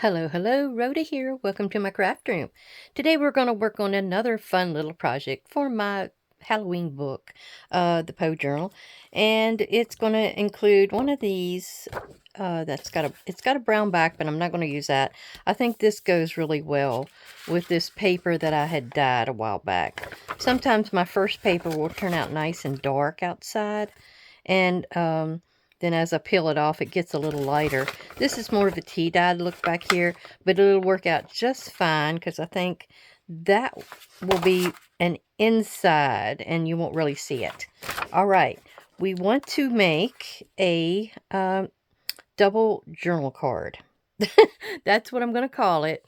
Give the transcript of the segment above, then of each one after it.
Hello, hello, Rhoda here. Welcome to my craft room. Today we're going to work on another fun little project for my Halloween book, the Poe Journal, and it's going to include one of these. It's got a brown back, but I'm not going to use that. I think this goes really well with this paper that I had dyed a while back. Sometimes my first paper will turn out nice and dark outside, and then as I peel it off, it gets a little lighter. This is more of a tea-dyed look back here, but it'll work out just fine because I think that will be an inside and you won't really see it. All right, we want to make a double journal card. That's what I'm going to call it.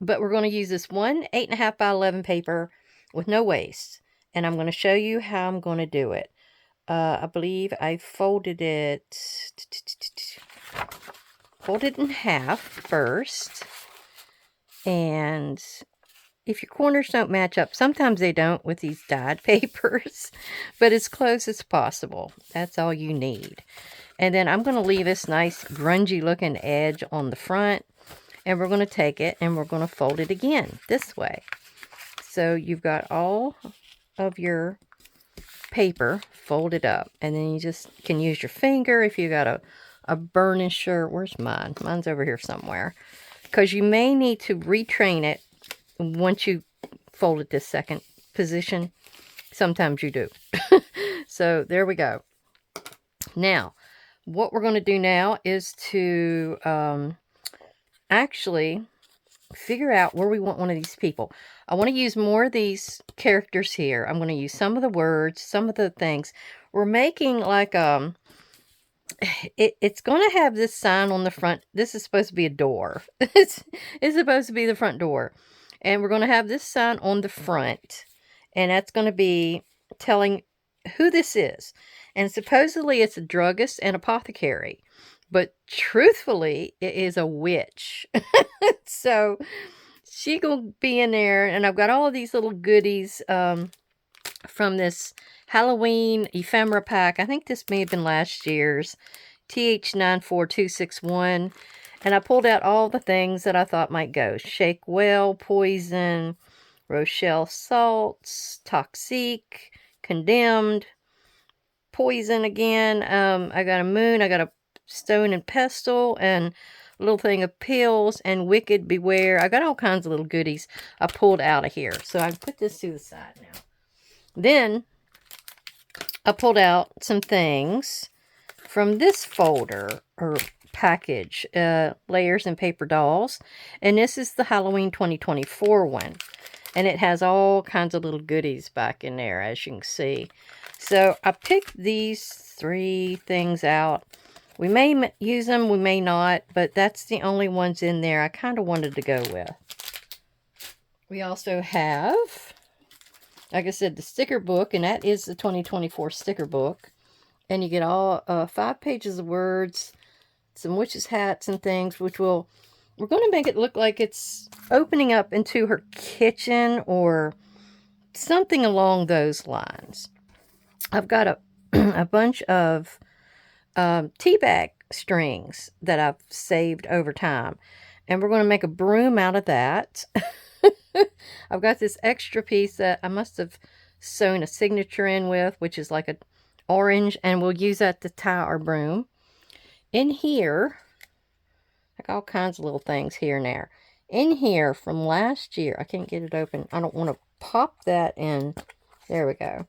But we're going to use this one 8.5 by 11 paper with no waste. And I'm going to show you how I'm going to do it. I believe I folded it in half first. And if your corners don't match up, sometimes they don't with these dyed papers, but as close as possible. That's all you need. And then I'm going to leave this nice grungy looking edge on the front. And we're going to take it and we're going to fold it again this way. So you've got all of your paper folded up, and then you just can use your finger if you got a burnisher. Where's mine? Mine's over here somewhere, because you may need to retrain it once you fold it this second position. Sometimes you do. So there we go. Now what we're going to do now is to actually figure out where we want one of these people. I want to use more of these characters here. I'm going to use some of the words, some of the things. We're making like it's going to have this sign on the front. This is supposed to be a door. it's supposed to be the front door. And we're going to have this sign on the front. And that's going to be telling who this is. And supposedly it's a druggist and apothecary. But truthfully, it is a witch. So she gonna be in there, and I've got all of these little goodies from this Halloween ephemera pack. I think this may have been last year's, TH94261. And I pulled out all the things that I thought might go. Shake Well, Poison, Rochelle Salts, Toxique, Condemned, Poison again. I got a Moon, I got a Stone and Pestle, and a little thing of pills, and Wicked Beware. I got all kinds of little goodies I pulled out of here. So I put this to the side now. Then I pulled out some things from this folder or package, Layers and Paper Dolls. And this is the Halloween 2024 one. And it has all kinds of little goodies back in there, as you can see. So I picked these 3 things out. We may use them, we may not, but that's the only ones in there I kind of wanted to go with. We also have, like I said, the sticker book, and that is the 2024 sticker book. And you get all 5 pages of words, some witches' hats and things, which we're going to make it look like it's opening up into her kitchen or something along those lines. I've got a bunch of tea bag strings that I've saved over time, and we're going to make a broom out of that. I've got this extra piece that I must have sewn a signature in with, which is like an orange, and we'll use that to tie our broom. In here, like all kinds of little things here and there. In here from last year, I can't get it open. I don't want to pop that in. There we go.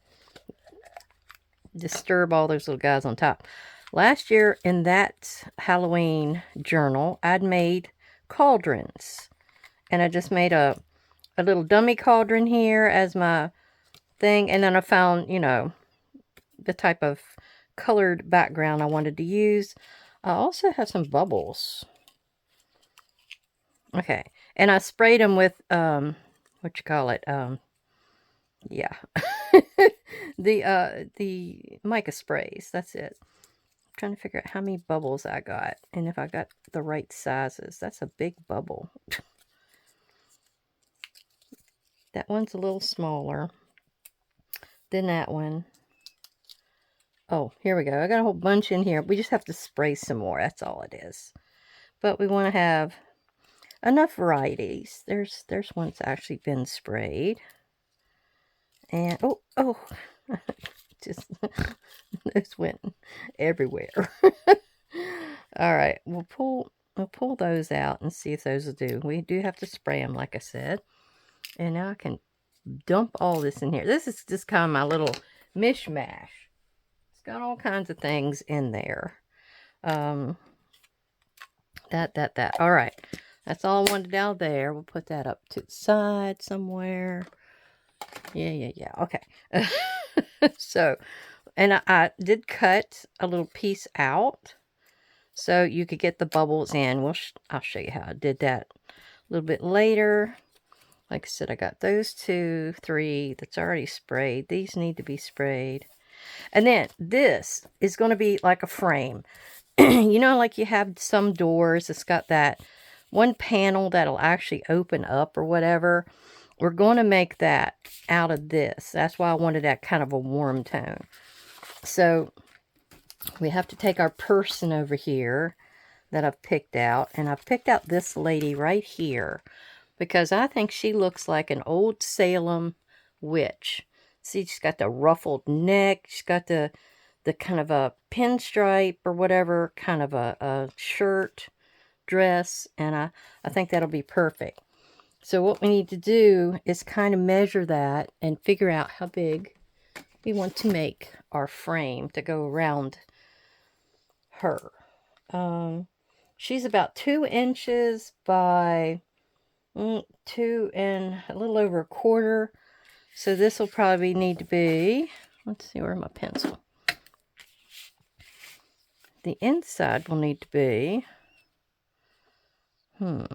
Disturb all those little guys on top. Last year in that Halloween journal, I'd made cauldrons. And I just made a little dummy cauldron here as my thing. And then I found, you know, the type of colored background I wanted to use. I also have some bubbles. Okay. And I sprayed them with, what you call it? Yeah. the mica sprays. That's it. Trying to figure out how many bubbles I got and if I got the right sizes. That's a big bubble. That one's a little smaller than that one. Oh, here we go. I got a whole bunch in here. We just have to spray some more. That's all it is. But we want to have enough varieties. There's one's actually been sprayed. And, oh, just, those went everywhere. All right, we'll pull those out and see if those will do. We do have to spray them, like I said. And now I can dump all this in here. This is just kind of my little mishmash. It's got all kinds of things in there. That. All right. That's all I wanted out there. We'll put that up to the side somewhere. Yeah. Okay. So, and I did cut a little piece out so you could get the bubbles in. I'll show you how I did that a little bit later. Like I said, I got those 2, 3 that's already sprayed. These need to be sprayed. And then this is going to be like a frame. You know, like you have some doors, it's got that one panel that'll actually open up or whatever. We're going to make that out of this. That's why I wanted that kind of a warm tone. So we have to take our person over here that I've picked out. And I've picked out this lady right here because I think she looks like an old Salem witch. See, she's got the ruffled neck. She's got the kind of a pinstripe or whatever kind of a shirt, dress. And I think that'll be perfect. So what we need to do is kind of measure that and figure out how big we want to make our frame to go around her. She's about 2 inches by 2 and a little over a quarter. So this will probably need to be, let's see, where's my pencil? The inside will need to be, trying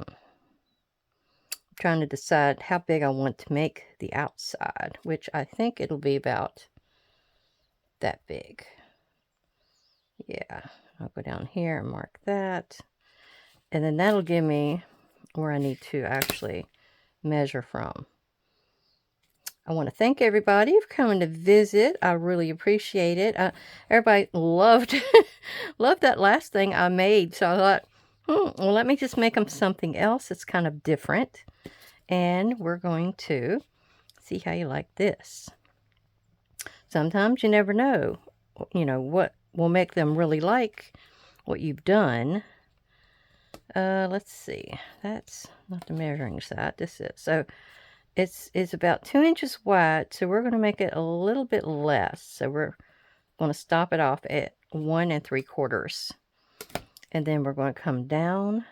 to decide how big I want to make the outside, which I think it'll be about that big. Yeah, I'll go down here and mark that. And then that'll give me where I need to actually measure from. I want to thank everybody for coming to visit. I really appreciate it. Everybody loved loved that last thing I made. So I thought, well, let me just make them something else that's kind of different. And we're going to see how you like this. Sometimes you never know, what will make them really like what you've done. Let's see. That's not the measuring side. This is. So it's about 2 inches wide. So we're going to make it a little bit less. So we're going to stop it off at 1 3/4. And then we're going to come down.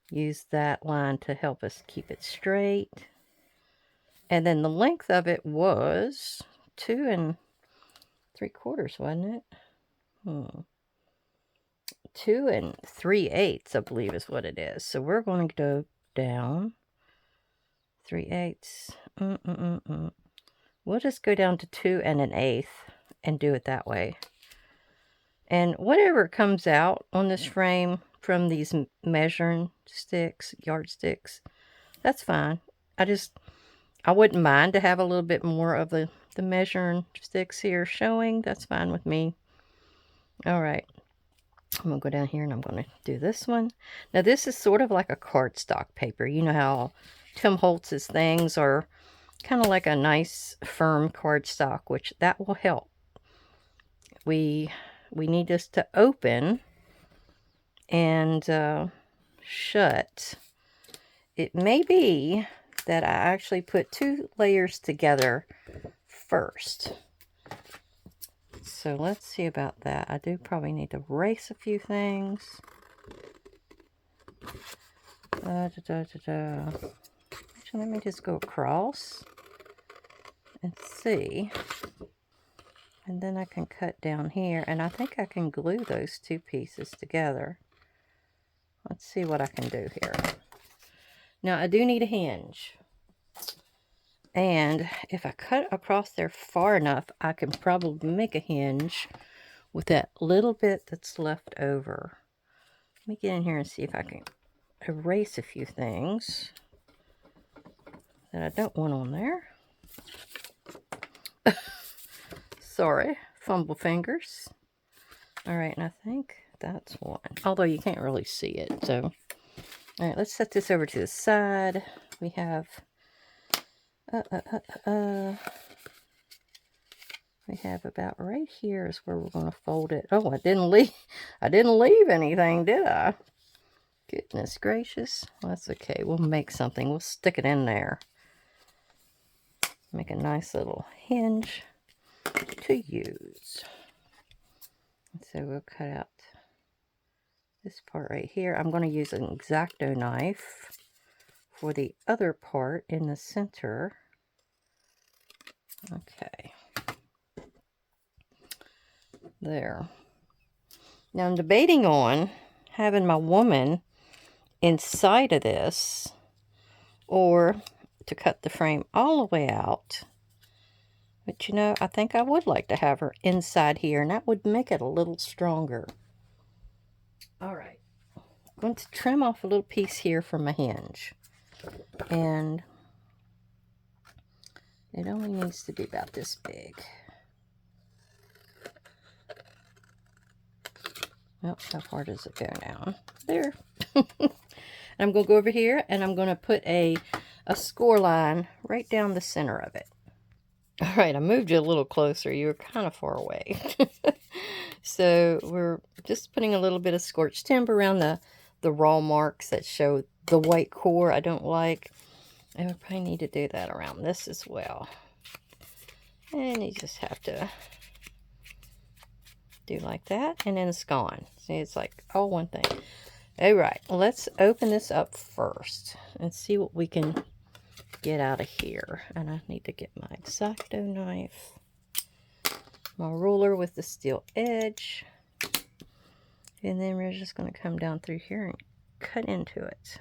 Use that line to help us keep it straight. And then the length of it was 2 3/4, wasn't it? 2 3/8, I believe is what it is. So we're going to go down 3/8. We'll just go down to 2 1/8 and do it that way. And whatever comes out on this frame from these measuring sticks, yardsticks, that's fine. I wouldn't mind to have a little bit more of the measuring sticks here showing. That's fine with me. All right. I'm going to go down here and I'm going to do this one. Now, this is sort of like a cardstock paper. You know how Tim Holtz's things are kind of like a nice, firm cardstock, which that will help. We need this to open and shut. It may be that I actually put 2 layers together first. So let's see about that. I do probably need to erase a few things. Actually, let me just go across and see. And then I can cut down here. And I think I can glue those 2 pieces together. Let's see what I can do here. Now, I do need a hinge. And if I cut across there far enough, I can probably make a hinge with that little bit that's left over. Let me get in here and see if I can erase a few things that I don't want on there. Sorry, fumble fingers. All right, and I think that's one. Although you can't really see it, so All right, let's set this over to the side. We have we have about right here is where we're going to fold it. Oh, I didn't leave anything, did I? Goodness gracious. Well, that's okay. We'll make something. We'll stick it in there. Make a nice little hinge to use. So we'll cut out this part right here. I'm going to use an X-Acto knife for the other part in the center. Okay. There. Now I'm debating on having my woman inside of this, or to cut the frame all the way out. But you know, I think I would like to have her inside here, and that would make it a little stronger. Alright, I'm going to trim off a little piece here from my hinge. And it only needs to be about this big. Well, how far does it go down? There. I'm going to go over here, and I'm going to put a score line right down the center of it. All right, I moved you a little closer. You were kind of far away. So we're just putting a little bit of scorched timber around the raw marks that show the white core I don't like. I would probably need to do that around this as well. And you just have to do like that, and then it's gone. See, it's like all one thing. All right, let's open this up first and see what we can get out of here. And I need to get my X-Acto knife, my ruler with the steel edge, and then we're just going to come down through here and cut into it.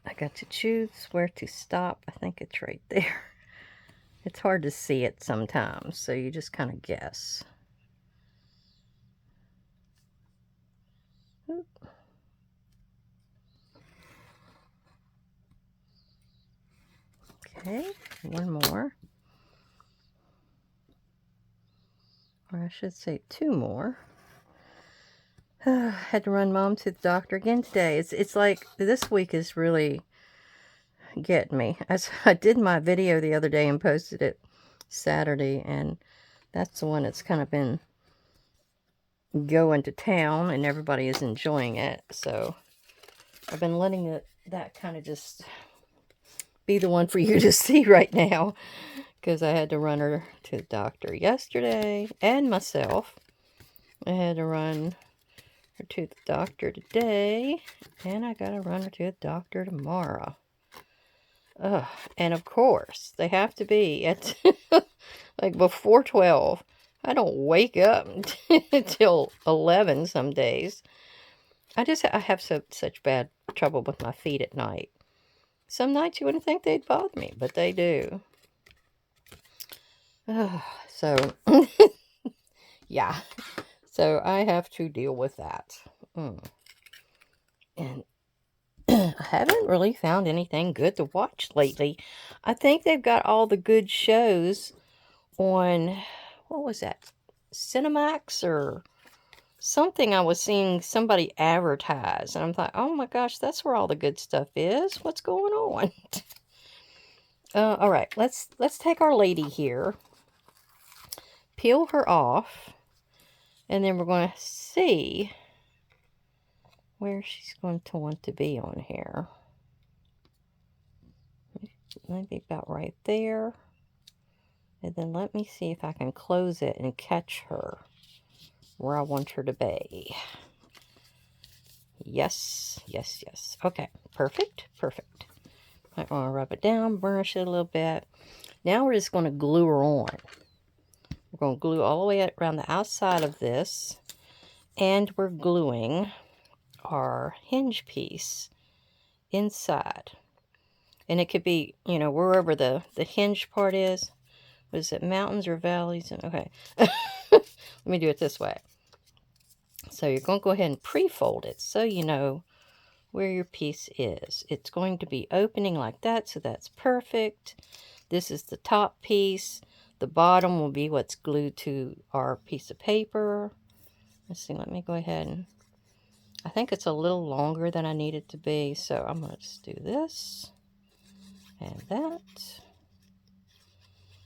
I got to choose where to stop. I think it's right there. It's hard to see it sometimes, so you just kind of guess. Oop. Okay, one more. Or I should say two more. Had to run Mom to the doctor again today. It's like this week is really getting me. As I did my video the other day and posted it Saturday, and that's the one that's kind of been going to town, and everybody is enjoying it. So I've been letting that kind of just be the one for you to see right now, because I had to run her to the doctor yesterday, and myself. I had to run her to the doctor today, and I gotta run her to the doctor tomorrow. And of course, they have to be at like before 12. I don't wake up until 11 some days. I have such bad trouble with my feet at night. Some nights you wouldn't think they'd bother me, but they do. So, yeah. So I have to deal with that. And I haven't really found anything good to watch lately. I think they've got all the good shows on, what was that, Cinemax or something. I was seeing somebody advertise, and I'm like, oh my gosh, that's where all the good stuff is. What's going on? All right, let's take our lady here, peel her off, and then we're going to see where she's going to want to be on here. Maybe about right there. And then let me see if I can close it and catch her where I want her to be. Yes, yes, yes. Okay, perfect, perfect. I want to rub it down, burnish it a little bit. Now we're just going to glue her on. We're going to glue all the way around the outside of this. And we're gluing our hinge piece inside. And it could be, you know, wherever the hinge part is. What is it, mountains or valleys? Okay. Let me do it this way. So you're going to go ahead and pre-fold it so you know where your piece is. It's going to be opening like that, so that's perfect. This is the top piece. The bottom will be what's glued to our piece of paper. Let's see, let me go ahead and I think it's a little longer than I need it to be, so I'm going to just do this and that.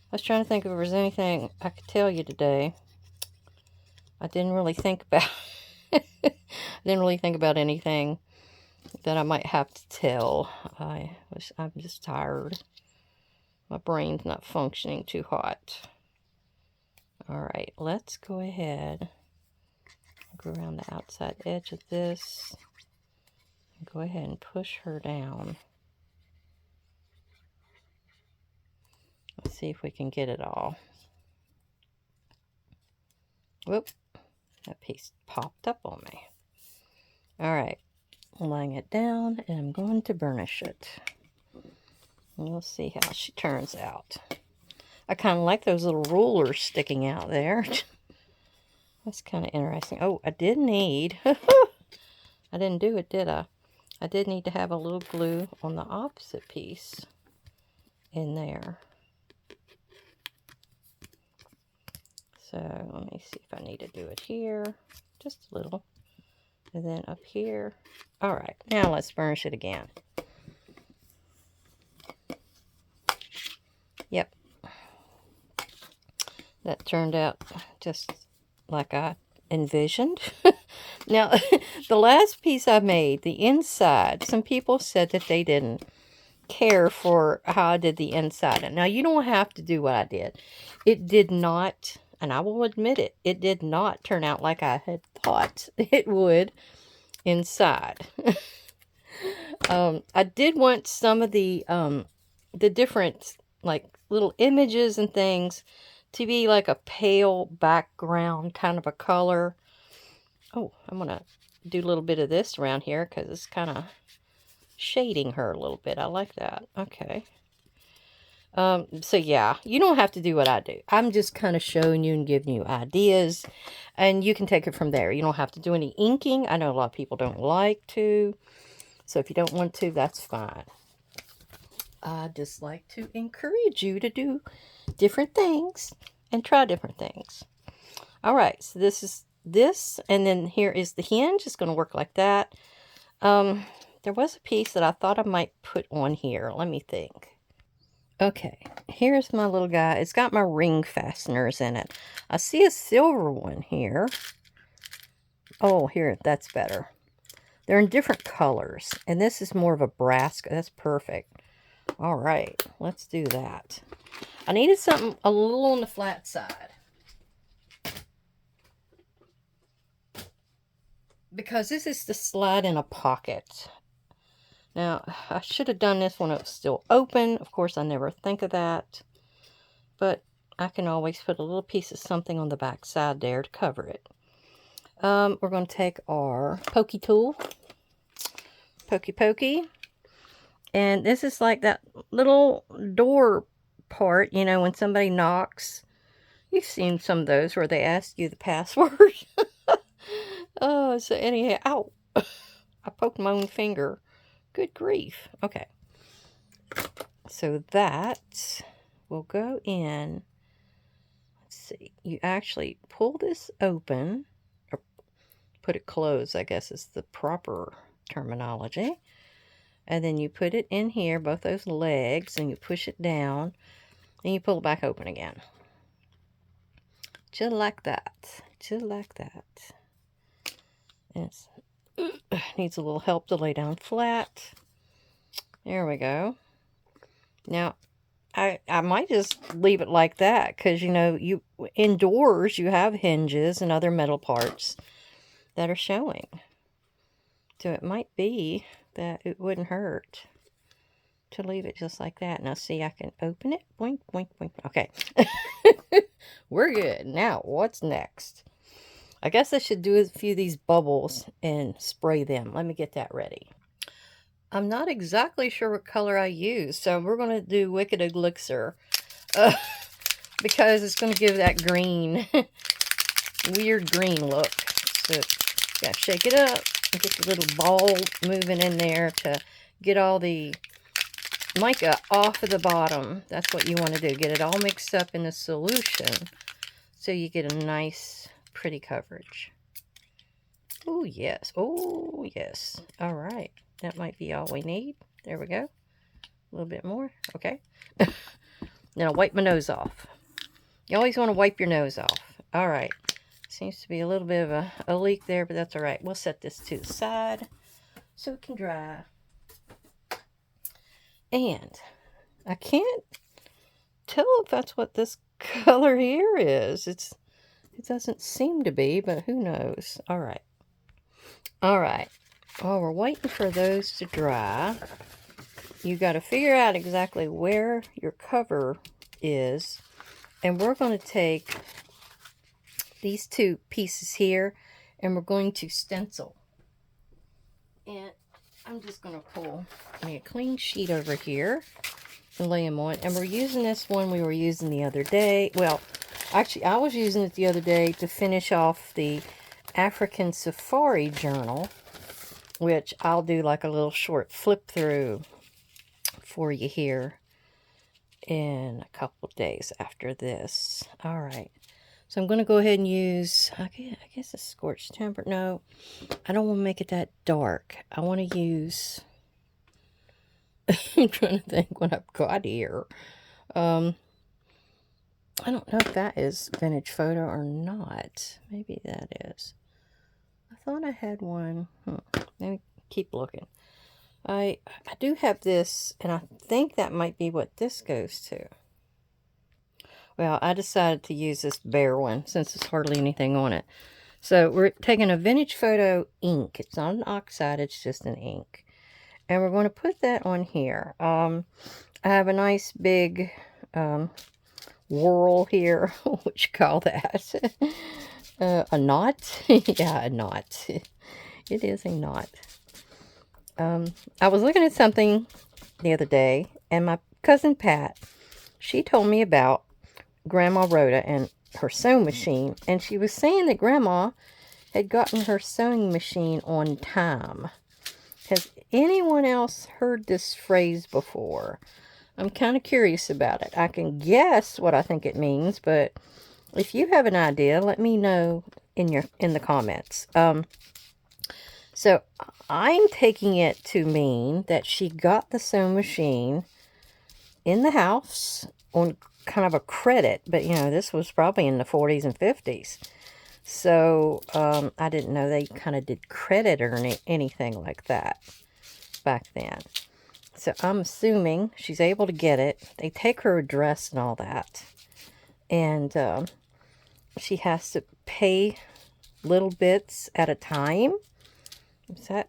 I was trying to think if there was anything I could tell you today. I didn't really think about I didn't really think about anything that I might have to tell. I'm just tired. My brain's not functioning too hot. Alright, let's go ahead and go around the outside edge of this. And go ahead and push her down. Let's see if we can get it all. Whoop, that piece popped up on me. Alright, laying it down, and I'm going to burnish it. We'll see how she turns out. I kind of like those little rulers sticking out there. That's kind of interesting. Oh, I did need... I didn't do it, did I? I did need to have a little glue on the opposite piece in there. So, let me see if I need to do it here. Just a little. And then up here. Alright, now let's burnish it again. Yep. That turned out just like I envisioned. Now, the last piece I made, the inside, some people said that they didn't care for how I did the inside. And now, you don't have to do what I did. It did not, and I will admit it, it did not turn out like I had thought it would inside. I did want some of the different, like, little images and things to be like a pale background kind of a color. Oh, I'm going to do a little bit of this around here because it's kind of shading her a little bit. I like that. Okay. So yeah, you don't have to do what I do. I'm just kind of showing you and giving you ideas, and you can take it from there. You don't have to do any inking. I know a lot of people don't like to, so if you don't want to, that's fine. I just like to encourage you to do different things and try different things. All right, so this is this, and then here is the hinge. It's going to work like that. There was a piece that I thought I might put on here. Let me think. Okay, here's my little guy. It's got my ring fasteners in it. I see a silver one here. Oh, here, that's better. They're in different colors, and this is more of a brass. That's perfect. All right, let's do that. I needed something a little on the flat side, because this is to slide in a pocket. Now, I should have done this when it was still open. Of course, I never think of that. But I can always put a little piece of something on the back side there to cover it. We're going to take our pokey tool. Pokey. And this is like that little door part, you know, when somebody knocks. You've seen some of those where they ask you the password. Oh, so anyhow, ow. I poked my own finger. Good grief. Okay. So that will go in. Let's see. You actually pull this open, or put it closed, I guess is the proper terminology. And then you put it in here, both those legs, and you push it down, and you pull it back open again. Just like that. Just like that. And it needs a little help to lay down flat. There we go. Now, I might just leave it like that, because, you know, you indoors you have hinges and other metal parts that are showing. So it might be that it wouldn't hurt to leave it just like that. Now, see, I can open it. Boink, boink, boink. Okay. We're good. Now, what's next? I guess I should do a few of these bubbles and spray them. Let me get that ready. I'm not exactly sure what color I use, so we're going to do Wicked Elixir. Because it's going to give that green, weird green look. So, got to shake it up and get the little ball moving in there to get all the mica off of the bottom. That's what you want to do. Get it all mixed up in the solution so you get a nice, pretty coverage. Oh, yes. Oh, yes. All right. That might be all we need. There we go. A little bit more. Okay. Then I'll wipe my nose off. You always want to wipe your nose off. All right. Seems to be a little bit of a leak there, but that's all right. We'll set this to the side so it can dry. And I can't tell if that's what this color here is. It doesn't seem to be, but who knows. All right. All right. While we're waiting for those to dry, you got to figure out exactly where your cover is. And we're going to take these two pieces here and we're going to stencil. And I'm just going to pull me a clean sheet over here and lay them on. And we're using this one we were using the other day. Well, actually, I was using it the other day to finish off the African Safari Journal, which I'll do like a little short flip through for you here in a couple days after this. All right. So I'm going to go ahead and use, I guess a scorched timber. No, I don't want to make it that dark. I want to use, I'm trying to think what I've got here. I don't know if that is vintage photo or not. Maybe that is. I thought I had one. Let me keep looking. I do have this, and I think that might be what this goes to. Well, I decided to use this bare one since there's hardly anything on it. So we're taking a vintage photo ink. It's not an oxide, it's just an ink. And we're going to put that on here. I have a nice big whorl here. What you call that? A knot? Yeah, a knot. It is a knot. I was looking at something the other day, and my cousin Pat, she told me about Grandma Rhoda and her sewing machine, and she was saying that Grandma had gotten her sewing machine on time. Has anyone else heard this phrase before? I'm kind of curious about it. I can guess what I think it means, but if you have an idea, let me know in the comments. So I'm taking it to mean that she got the sewing machine in the house on kind of a credit, but you know, this was probably in the 40s and 50s. So I didn't know they kind of did credit or anything like that back then. So I'm assuming she's able to get it. They take her address and all that. And she has to pay little bits at a time.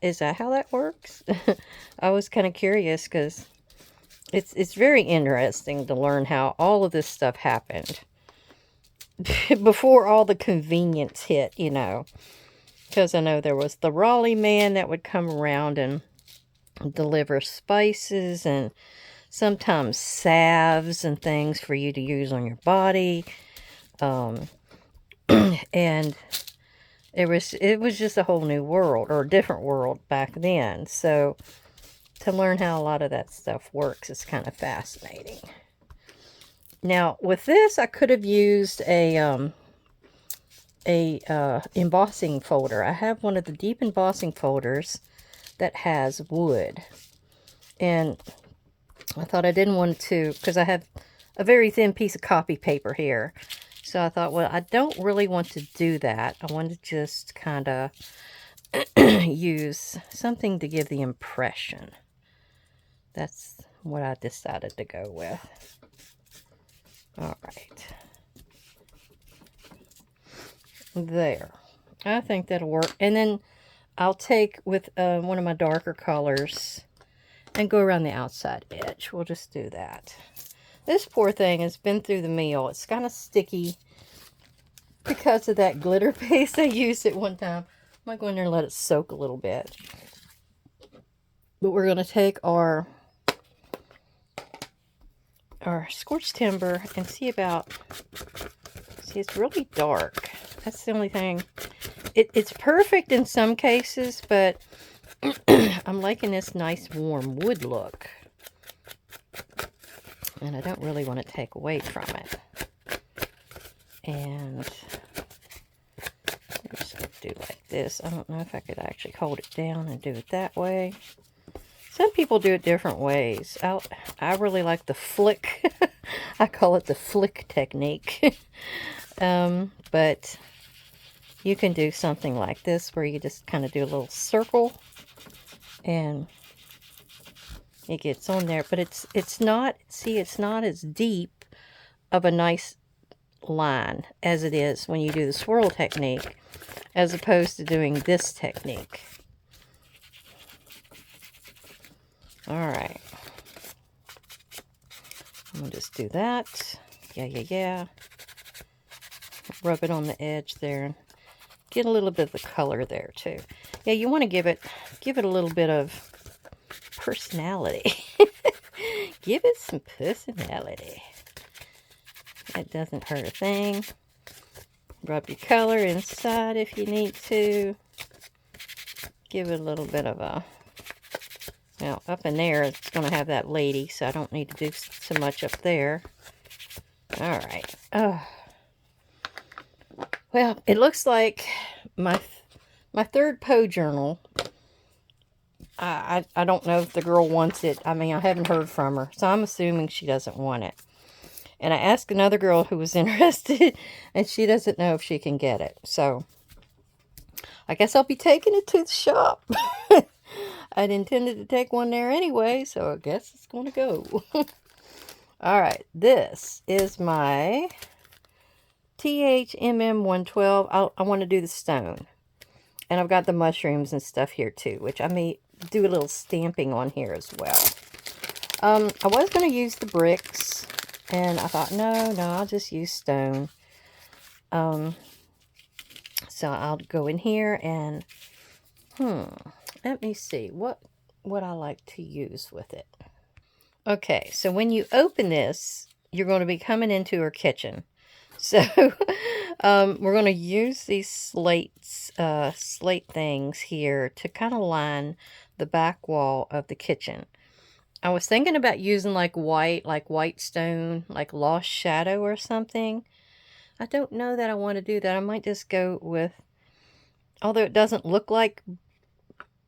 Is that how that works? I was kind of curious because it's very interesting to learn how all of this stuff happened before all the convenience hit, you know. Because I know there was the Raleigh man that would come around and deliver spices and sometimes salves and things for you to use on your body. And it was just a whole new world, or a different world back then. So to learn how a lot of that stuff works is kind of fascinating. Now with this, I could have used a embossing folder. I have one of the deep embossing folders that has wood, and I thought I didn't want to, because I have a very thin piece of copy paper here. So I thought, well, I don't really want to do that. I want to just kind of use something to give the impression. That's what I decided to go with. All right. There. I think that'll work. And then I'll take with one of my darker colors and go around the outside edge. We'll just do that. This poor thing has been through the meal. It's kind of sticky because of that glitter paste I used at one time. I might go in there and let it soak a little bit. But we're going to take our scorched timber and see, it's really dark. That's the only thing. It's perfect in some cases, but I'm liking this nice warm wood look. And I don't really want to take away from it. And there's do like this. I don't know if I could actually hold it down and do it that way. Some people do it different ways. I really like the flick. I call it the flick technique. But you can do something like this where you just kind of do a little circle and it gets on there. But it's not, see, it's not as deep of a nice line as it is when you do the swirl technique, as opposed to doing this technique. Alright. I'm going to just do that. Yeah. Rub it on the edge there and get a little bit of the color there too. Yeah, you want to give it a little bit of personality. Give it some personality. That doesn't hurt a thing. Rub your color inside if you need to. Give it a little bit of a... Now, up in there, it's going to have that lady, so I don't need to do so much up there. Alright. Well, it looks like my third Poe journal. I don't know if the girl wants it. I mean, I haven't heard from her, so I'm assuming she doesn't want it. And I asked another girl who was interested, and she doesn't know if she can get it. So, I guess I'll be taking it to the shop. I'd intended to take one there anyway, so I guess it's going to go. Alright, this is my THMM112. I want to do the stone. And I've got the mushrooms and stuff here too, which I may do a little stamping on here as well. I was going to use the bricks, and I thought, no, I'll just use stone. So I'll go in here and, let me see what I like to use with it. Okay, so when you open this, you're going to be coming into her kitchen. So, we're going to use these slate things here to kind of line the back wall of the kitchen. I was thinking about using like white stone, like lost shadow or something. I don't know that I want to do that. I might just go with, although it doesn't look like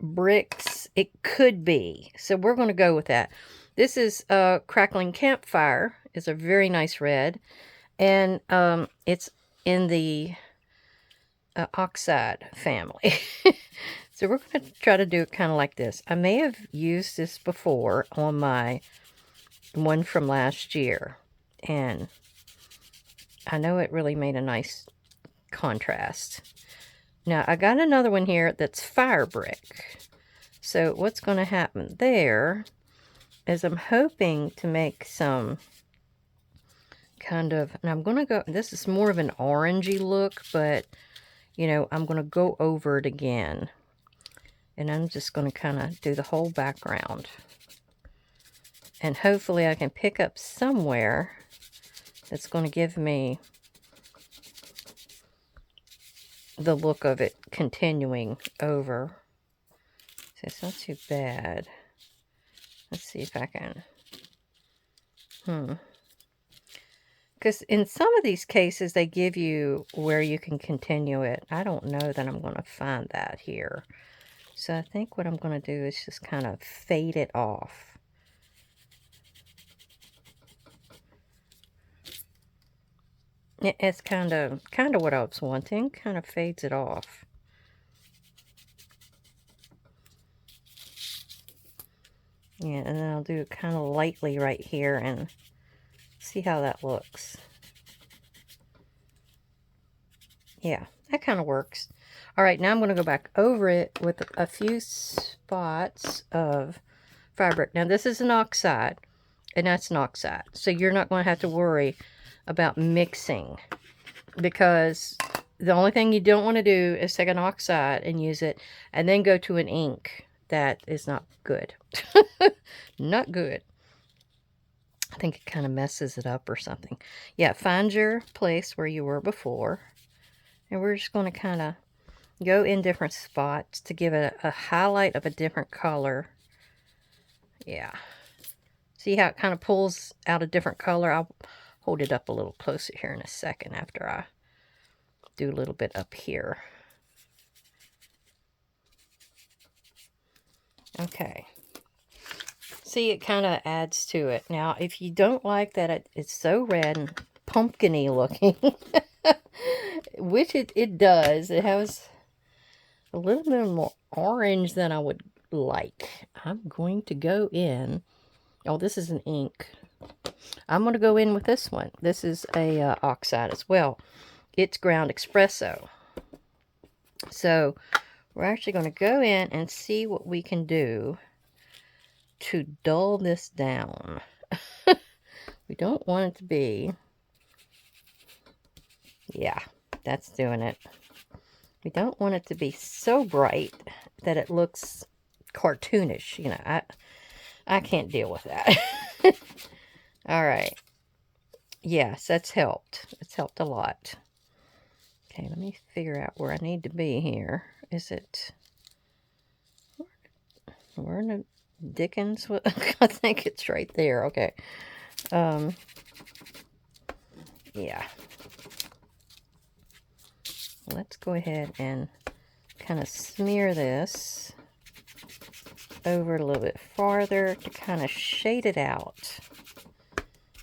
bricks, it could be. So we're going to go with that. This is Crackling Campfire. It's a very nice red. And it's in the oxide family. So we're going to try to do it kind of like this. I may have used this before on my one from last year. And I know it really made a nice contrast. Now, I got another one here that's fire brick. So what's going to happen there is I'm hoping to make some kind of, and I'm going to go, this is more of an orangey look, but, you know, I'm going to go over it again. And I'm just going to kind of do the whole background. And hopefully I can pick up somewhere that's going to give me the look of it continuing over. So it's not too bad. Let's see if I can. Because in some of these cases, they give you where you can continue it. I don't know that I'm going to find that here. So I think what I'm going to do is just kind of fade it off. It's kind of what I was wanting. Kind of fades it off. Yeah, and then I'll do it kind of lightly right here and see how that looks. Yeah, that kind of works. All right, now I'm going to go back over it with a few spots of fabric. Now, this is an oxide, and that's an oxide. So you're not going to have to worry about mixing, because the only thing you don't want to do is take an oxide and use it and then go to an ink. That is not good. Not good. I think it kind of messes it up or something. Yeah, find your place where you were before. And we're just going to kind of go in different spots to give it a highlight of a different color. Yeah. See how it kind of pulls out a different color? I'll hold it up a little closer here in a second after I do a little bit up here. Okay. See, it kind of adds to it. Now, if you don't like that it's so red and pumpkin-y looking, which it does. It has a little bit more orange than I would like. I'm going to go in. Oh, this is an ink. I'm going to go in with this one. This is a oxide as well. It's ground espresso. So we're actually going to go in and see what we can do to dull this down. We don't want it to be... Yeah, that's doing it. We don't want it to be so bright that it looks cartoonish. You know, I can't deal with that. All right. Yes, that's helped. It's helped a lot. Okay, let me figure out where I need to be here. Is it... Where in the Dickens? I think it's right there. Okay. Yeah. Let's go ahead and kind of smear this over a little bit farther to kind of shade it out.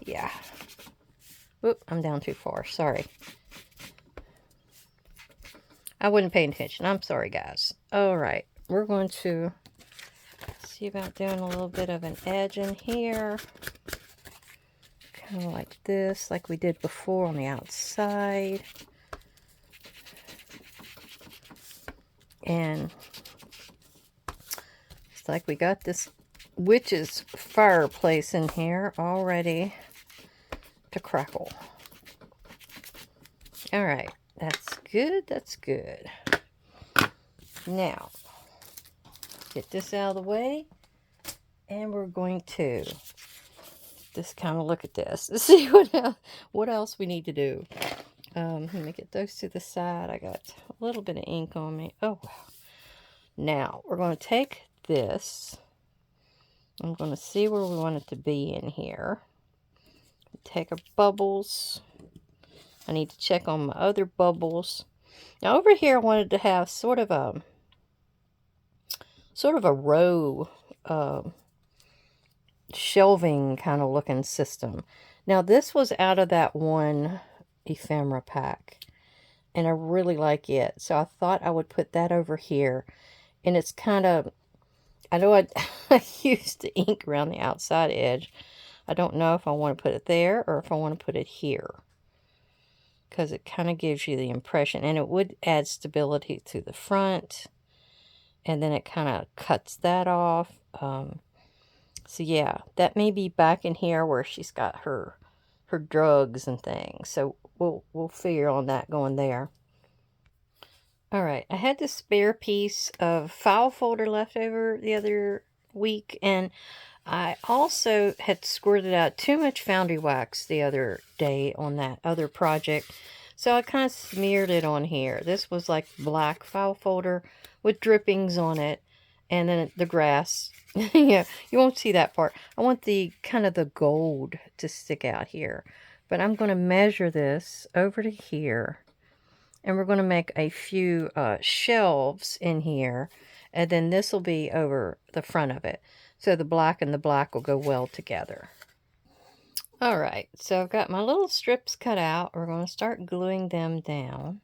Yeah. Oop, I'm down too far. Sorry. I wasn't paying attention. I'm sorry, guys. All right. We're going to see about doing a little bit of an edge in here. Kind of like this, like we did before on the outside. And it's like we got this witch's fireplace in here all ready to crackle. All right, that's good, that's good. Now, get this out of the way, and we're going to just kind of look at this to see what else we need to do. Let me get those to the side. I got a little bit of ink on me. Oh, wow. Now, we're going to take this. I'm going to see where we want it to be in here. Take our bubbles. I need to check on my other bubbles. Now, over here, I wanted to have sort of a row shelving kind of looking system. Now, this was out of that one ephemera pack, and I really like it. So I thought I would put that over here. And it's kind of, I know I used the ink around the outside edge. I don't know if I want to put it there or if I want to put it here, because it kind of gives you the impression, and it would add stability to the front, and then it kind of cuts that off. So yeah, that may be back in here where she's got her drugs and things. So we'll figure on that going there. All right, I had this spare piece of file folder left over the other week, and I also had squirted out too much foundry wax the other day on that other project. So I kind of smeared it on here. This was like black file folder with drippings on it. And then the grass. Yeah, you won't see that part. I want the kind of the gold to stick out here. But I'm going to measure this over to here. And we're going to make a few shelves in here. And then this will be over the front of it. So the black and the black will go well together. Alright, so I've got my little strips cut out. We're going to start gluing them down.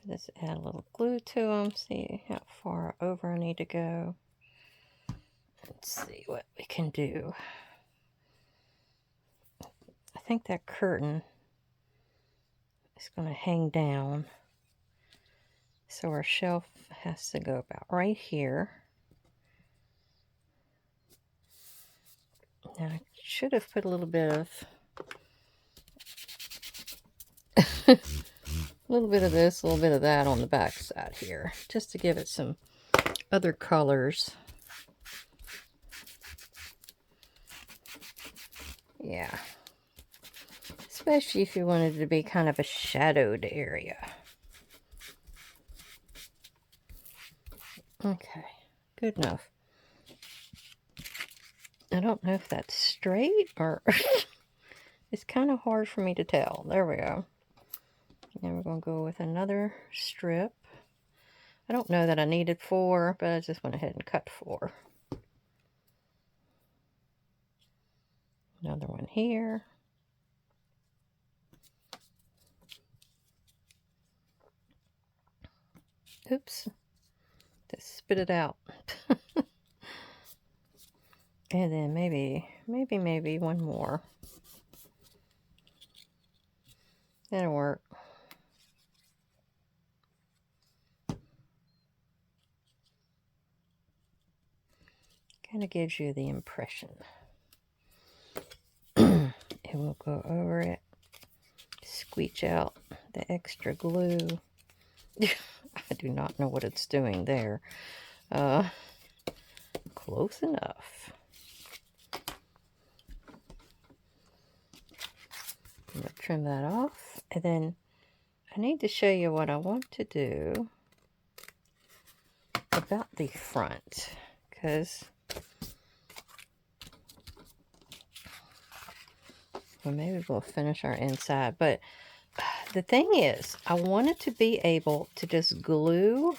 Just add a little glue to them. See how far over I need to go. Let's see what we can do. I think that curtain is going to hang down. So our shelf has to go about right here. Now I should have put a little bit of a little bit of this, a little bit of that on the back side here, just to give it some other colors. Yeah. Especially if you wanted it to be kind of a shadowed area. Okay, good enough. I don't know if that's straight or... It's kind of hard for me to tell. There we go. Now we're going to go with another strip. I don't know that I needed 4, but I just went ahead and cut 4. Another one here. Oops. Just spit it out. And then maybe one more. That'll work. Kind of gives you the impression. And we'll go over it. Squeeze out the extra glue. I do not know what it's doing there. Close enough. I'm going to trim that off. And then I need to show you what I want to do about the front. Because, well, maybe we'll finish our inside. But the thing is, I wanted to be able to just glue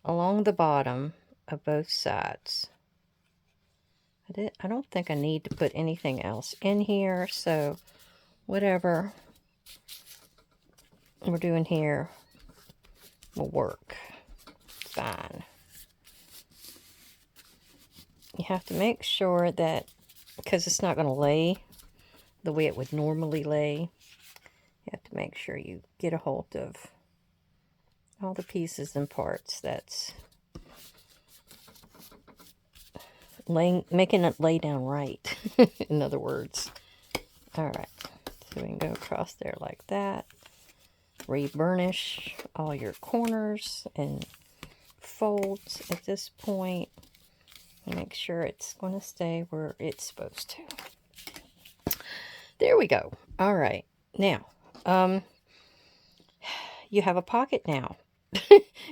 along the bottom of both sides. I don't think I need to put anything else in here, so whatever we're doing here will work fine. You have to make sure that, because it's not going to lay the way it would normally lay, you have to make sure you get a hold of all the pieces and parts that's making it lay down right. In other words. Alright, so we can go across there like that. Re-burnish all your corners and folds at this point. And make sure it's going to stay where it's supposed to. There we go. Alright, now, you have a pocket now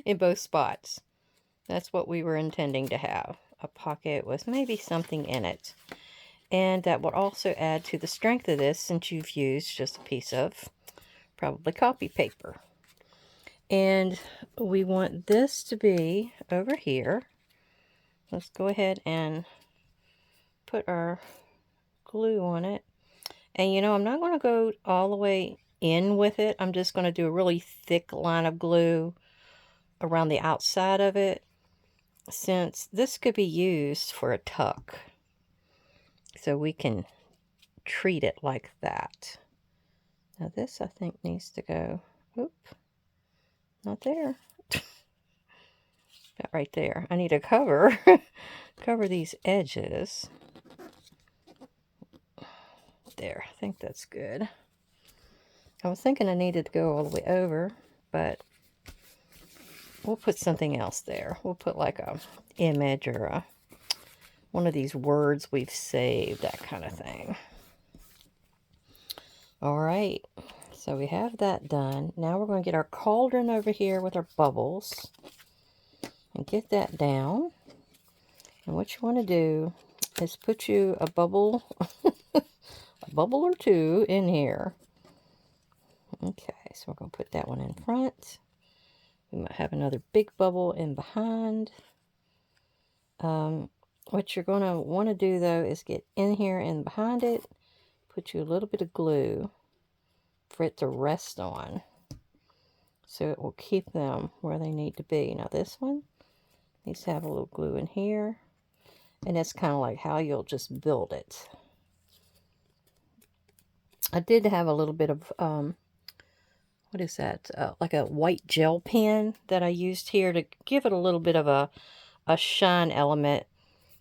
in both spots. That's what we were intending to have. A pocket with maybe something in it. And that will also add to the strength of this, since you've used just a piece of probably copy paper. And we want this to be over here. Let's go ahead and put our glue on it. And you know, I'm not going to go all the way in with it. I'm just going to do a really thick line of glue around the outside of it, since this could be used for a tuck. So we can treat it like that. Now this, I think, needs to go, oop, not there. Got right there. I need to cover these edges. There, I think that's good. I was thinking I needed to go all the way over, but we'll put something else there. We'll put like a image or one of these words we've saved, that kind of thing. All right, so we have that done. Now we're going to get our cauldron over here with our bubbles and get that down. And what you want to do is put you a bubble, a bubble or two in here. Okay, so we're going to put that one in front. We might have another big bubble in behind. What you're going to want to do, though, is get in here and behind it, put you a little bit of glue for it to rest on, so it will keep them where they need to be. Now this one needs to have a little glue in here, and that's kind of like how you'll just build it. I did have a little bit of, what is that, like a white gel pen that I used here to give it a little bit of a shine element,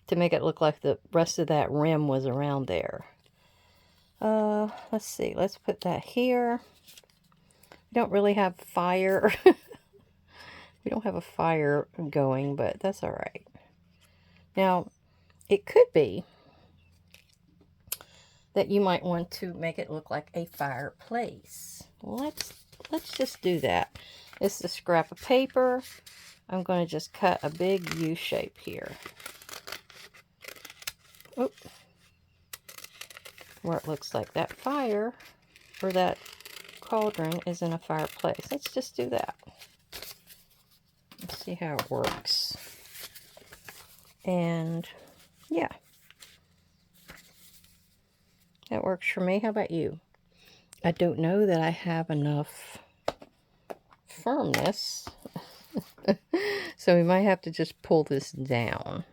to make it look like the rest of that rim was around there. Let's see, let's put that here. We don't really have fire. We don't have a fire going, but that's all right. Now, it could be that you might want to make it look like a fireplace. Let's just do that. This is a scrap of paper. I'm going to just cut a big U shape here. Oop. Where it looks like that fire, or that cauldron, is in a fireplace. Let's just do that. see how it works. And yeah, that works for me. How about you? I don't know that I have enough firmness. So we might have to just pull this downward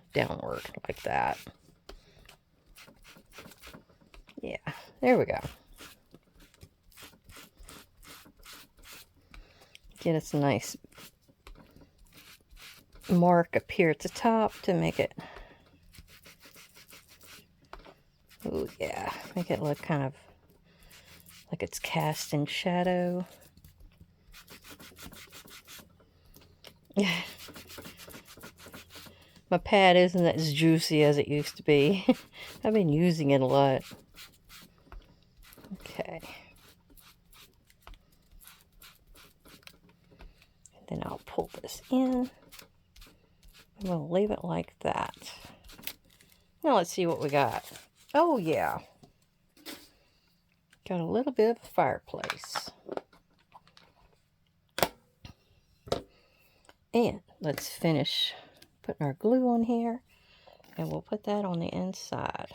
like that. Yeah, there we go. Get us a nice mark up here at the top to make it, oh yeah, make it look kind of like it's cast in shadow. My pad isn't as juicy as it used to be. I've been using it a lot. Okay. And then I'll pull this in. I'm going to leave it like that. Now let's see what we got. Oh yeah. Got a little bit of fireplace. And let's finish putting our glue on here. And we'll put that on the inside.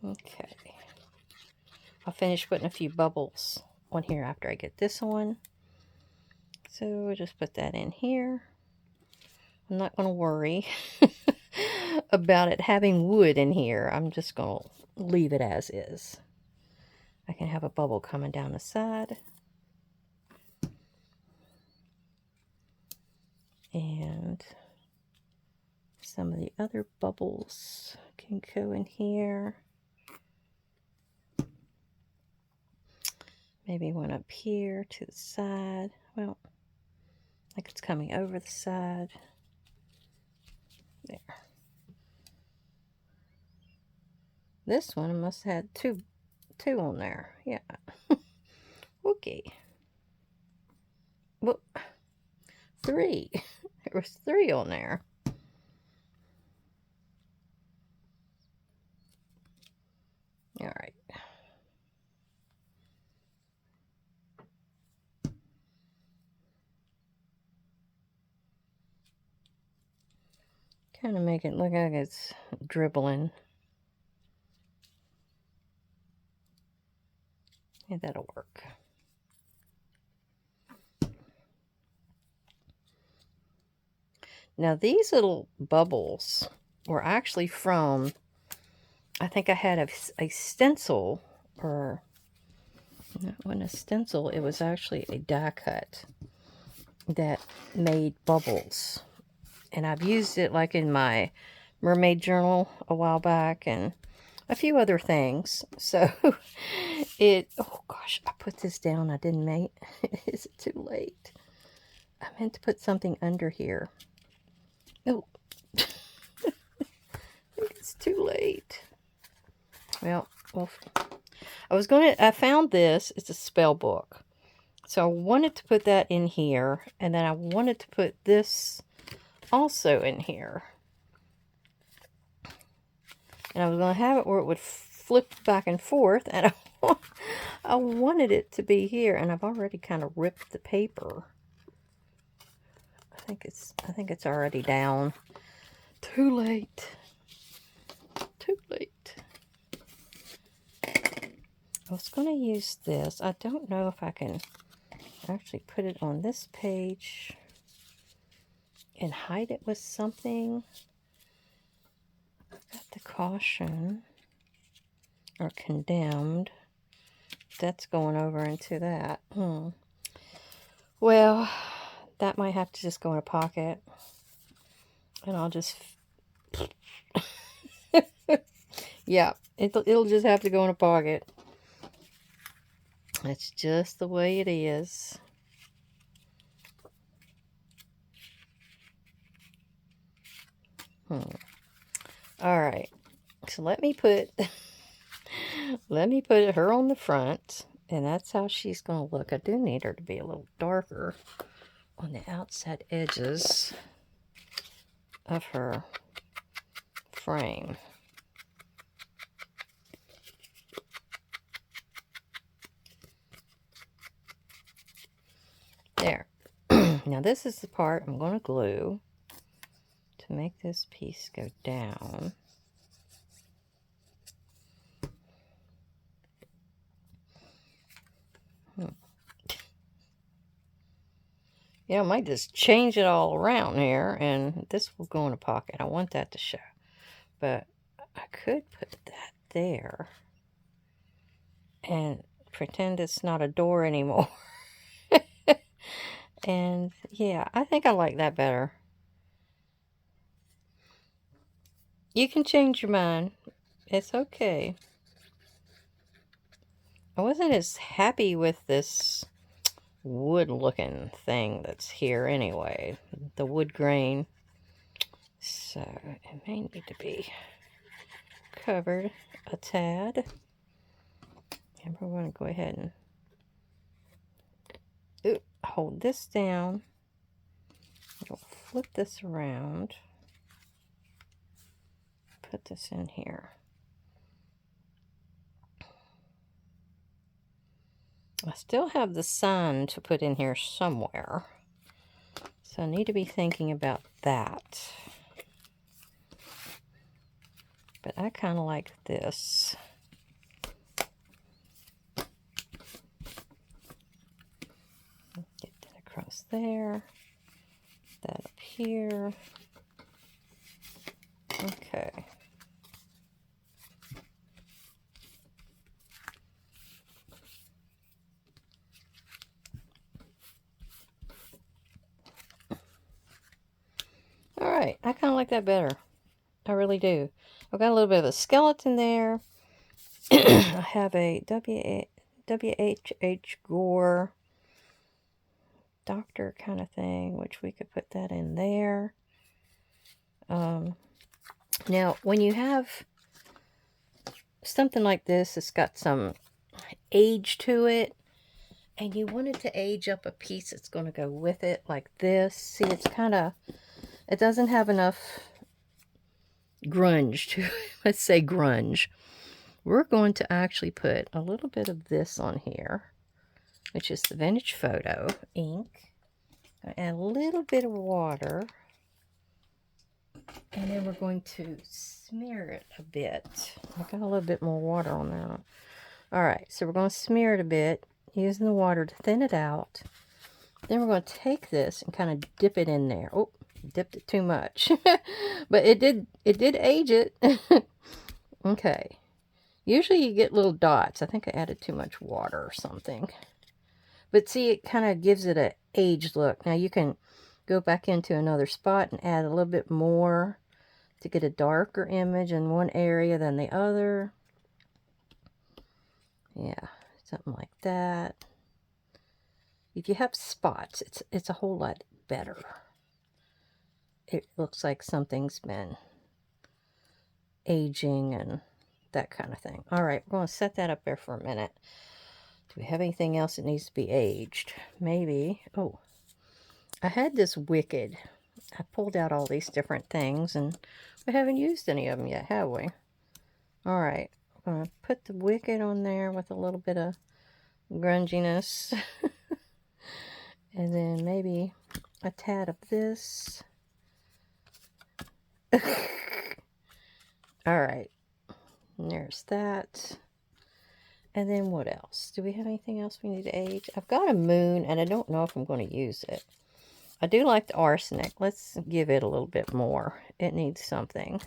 Okay. I'll finish putting a few bubbles on here after I get this on. So we'll just put that in here. I'm not going to worry about it having wood in here. I'm just going to leave it as is. I can have a bubble coming down the side. And some of the other bubbles can go in here. Maybe one up here to the side. Well, like it's coming over the side. There. This one must have had two on there. Yeah. Okay. Well, 3. There was 3 on there. All right. Kind of make it look like it's dribbling. Yeah, that'll work. Now these little bubbles were actually from, I think I had a stencil, or not when a stencil, it was actually a die cut that made bubbles. And I've used it like in my mermaid journal a while back and a few other things. So oh gosh, I put this down. I didn't make, is it too late? I meant to put something under here. Oh, I think it's too late. Well, I found this. It's a spell book. So I wanted to put that in here. And then I wanted to put this also in here. And I was going to have it where it would flip back and forth. And I wanted it to be here. And I've already kind of ripped the paper. I think it's already down. Too late. Too late. I was going to use this. I don't know if I can actually put it on this page and hide it with something. Got the caution or condemned. That's going over into that. Well, that might have to just go in a pocket. And I'll just... yeah, it'll just have to go in a pocket. That's just the way it is. Alright. So let me put her on the front. And that's how she's going to look. I do need her to be a little darker on the outside edges of her frame. Now this is the part I'm going to glue to make this piece go down. Yeah, I might just change it all around here, and this will go in a pocket. I want that to show. But I could put that there and pretend it's not a door anymore. And yeah, I think I like that better. You can change your mind. It's okay. I wasn't as happy with this wood looking thing that's here anyway. The wood grain. So it may need to be covered a tad. And we're going to go ahead and hold this down. We'll flip this around. Put this in here. I still have the sun to put in here somewhere. So I need to be thinking about that. But I kind of like this. Get that across there. That up here. Okay. Alright, I kind of like that better. I really do. I've got a little bit of a skeleton there. I have a WHH Gore doctor kind of thing, which we could put that in there. Now, when you have something like this, it's got some age to it, and you wanted to age up a piece that's going to go with it, like this. See, it's kind of, it doesn't have enough grunge to it. Let's say grunge. We're going to actually put a little bit of this on here, which is the Vintage Photo ink. Add a little bit of water. And then we're going to smear it a bit. I got a little bit more water on there. Alright, so we're going to smear it a bit, using the water to thin it out. Then we're going to take this and kind of dip it in there. Oh, dipped it too much. But it did age it. Okay. Usually you get little dots. I think I added too much water or something. But see, it kind of gives it an aged look. Now you can go back into another spot and add a little bit more to get a darker image in one area than the other. Yeah, something like that. If you have spots, it's a whole lot better. It looks like something's been aging and that kind of thing. All right, we're going to set that up there for a minute. Do we have anything else that needs to be aged? Maybe. Oh, I had this Wicked. I pulled out all these different things, and we haven't used any of them yet, have we? All right, I'm going to put the Wicked on there with a little bit of grunginess. And then maybe a tad of this. All right, and there's that. And then what else? Do we have anything else we need to age? I've got a moon, and I don't know if I'm going to use it. I do like the arsenic. Let's give it a little bit more. It needs something.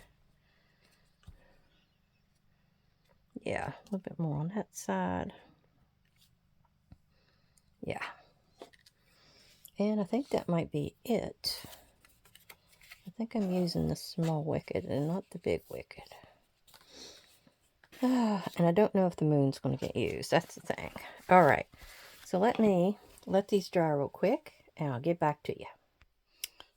Yeah, a little bit more on that side. Yeah. And I think that might be it. I think I'm using the small Wicked and not the big Wicked. And I don't know if the moon's going to get used. That's the thing. All right. So let me let these dry real quick, and I'll get back to you.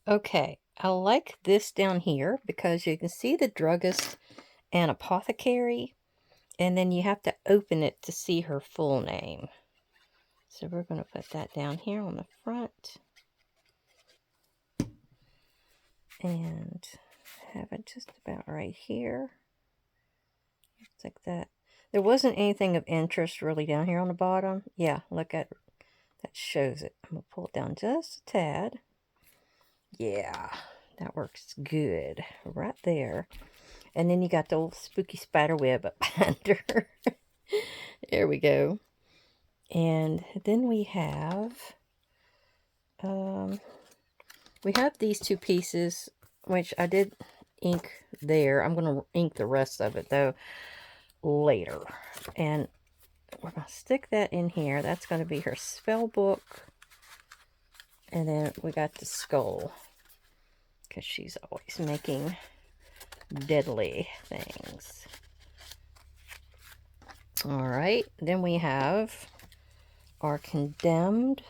Okay. I like this down here because you can see the druggist and apothecary, and then you have to open it to see her full name. So we're going to put that down here on the front. And have it just about right here. Looks like that. There wasn't anything of interest really down here on the bottom. Yeah, look at that shows it. I'm going to pull it down just a tad. Yeah, that works good. Right there. And then you got the old spooky spider web up under. There we go. And then we have these two pieces, which I did ink there. I'm going to ink the rest of it, though, later. And we're going to stick that in here. That's going to be her spell book. And then we got the skull, because she's always making deadly things. All right, then we have our condemned,